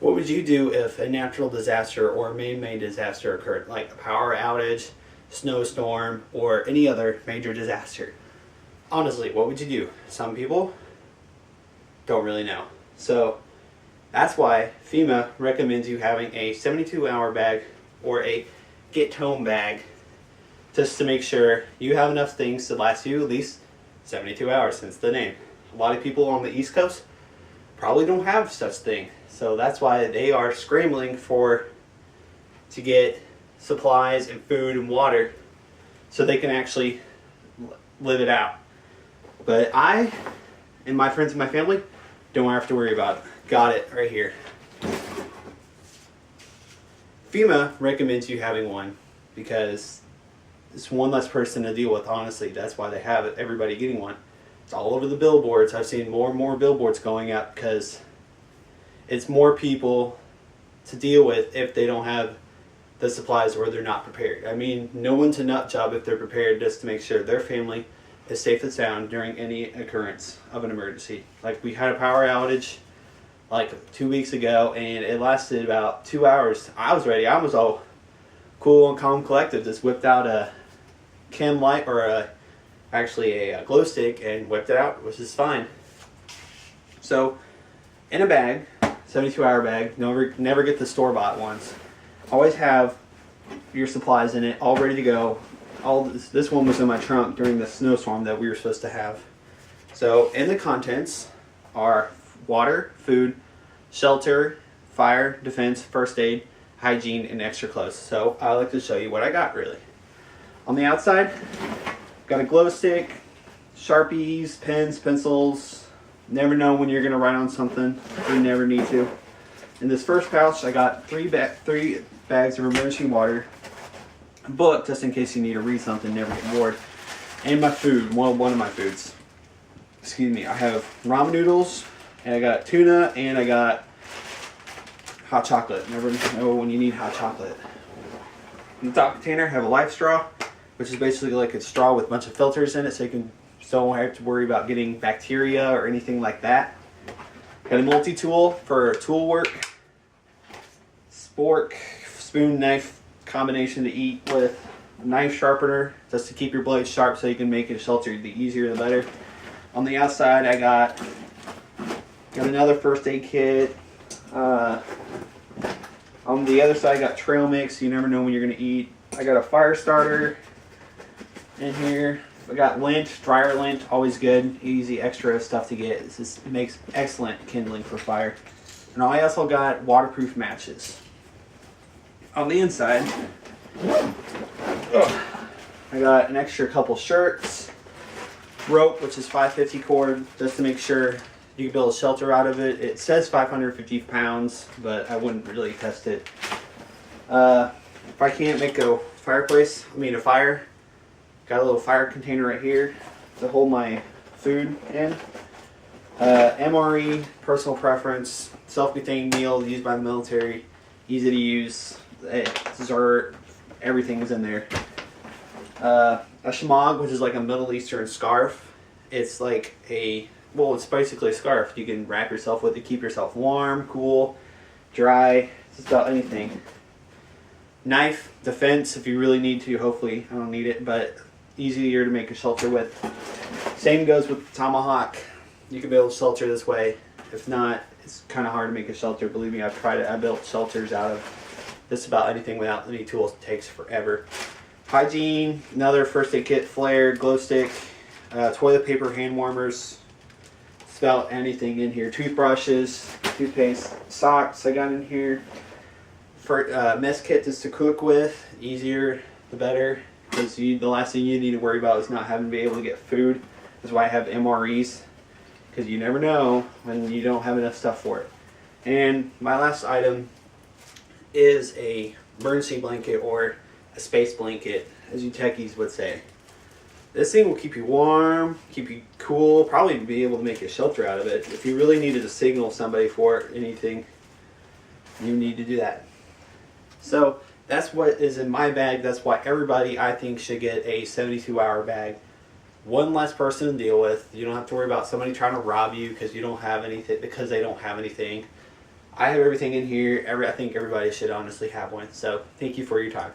What would you do if a natural disaster or a man-made disaster occurred, like a power outage, snowstorm, or any other major disaster? Honestly, what would you do? Some people don't really know. So that's why FEMA recommends you having a 72-hour bag or a get home bag, just to make sure you have enough things to last you at least 72 hours, since the name. A lot of people on the East Coast probably don't have such thing. So that's why they are scrambling to get supplies and food and water so they can actually live it out. But I and my friends and my family don't have to worry about it. Got it right here. FEMA recommends you having one because it's one less person to deal with, honestly. That's why they have it, everybody getting one. It's all over the billboards. I've seen more and more billboards going up because it's more people to deal with if they don't have the supplies or they're not prepared. I mean, no one's a nut job if they're prepared, just to make sure their family is safe and sound during any occurrence of an emergency. Like, we had a power outage like 2 weeks ago, and it lasted about 2 hours. I was ready. I was all cool and calm, collected. Just whipped out a chem light, or actually a glow stick, and whipped it out, which is fine. So, in a bag, 72-hour bag, never get the store-bought ones. Always have your supplies in it, all ready to go. This one was in my trunk during the snowstorm that we were supposed to have. So, in the contents are water, food, shelter, fire, defense, first aid, hygiene, and extra clothes. So I like to show you what I got, really. On the outside, got a glow stick, Sharpies, pens, pencils. Never know when you're going to write on something. You never need to. In this first pouch, I got three bags of emergency water, a book just in case you need to read something, never get bored, and my food, one of my foods. Excuse me, I have ramen noodles, and I got tuna, and I got hot chocolate. Never know when you need hot chocolate. In the top container, I have a life straw, which is basically like a straw with a bunch of filters in it, so you don't have to worry about getting bacteria or anything like that. Got a multi-tool for tool work. Spork, spoon, knife combination to eat with. Knife sharpener, just to keep your blade sharp so you can make it sheltered. The easier the better. On the outside, I got another first aid kit. On the other side, I got trail mix. You never know when you're going to eat. I got a fire starter in here. I got lint, dryer lint, always good, easy, extra stuff to get. This makes excellent kindling for fire. And I also got waterproof matches. On the inside, I got an extra couple shirts, rope, which is 550 cord, just to make sure you can build a shelter out of it. It says 550 pounds, but I wouldn't really test it. If I can't make a fire, got a little fire container right here to hold my food in. MRE, personal preference, self-contained meal used by the military, easy to use. Dessert, everything is in there. A shemagh, which is like a Middle Eastern scarf. It's like it's basically a scarf. You can wrap yourself with it, keep yourself warm, cool, dry, just about anything. Knife, defense, if you really need to. Hopefully, I don't need it, but easier to make a shelter with. Same goes with tomahawk. You can build a shelter this way. If not, it's kind of hard to make a shelter. Believe me, I've tried it. I built shelters out of just about anything without any tools. It takes forever. Hygiene, another first aid kit, flare, glow stick, toilet paper, hand warmers. It's about anything in here. Toothbrushes, toothpaste, socks I got in here. For mess kit just to cook with. Easier, the better. Because the last thing you need to worry about is not having to be able to get food. That's why I have MREs. Because you never know when you don't have enough stuff for it. And my last item is a emergency blanket, or a space blanket, as you techies would say. This thing will keep you warm, keep you cool, probably be able to make a shelter out of it. If you really needed to signal somebody for anything, you need to do that. So that's what is in my bag. That's why everybody, I think, should get a 72-hour bag. One less person to deal with. You don't have to worry about somebody trying to rob you because you don't have anything, because they don't have anything. I have everything in here. I think everybody should honestly have one. So thank you for your time.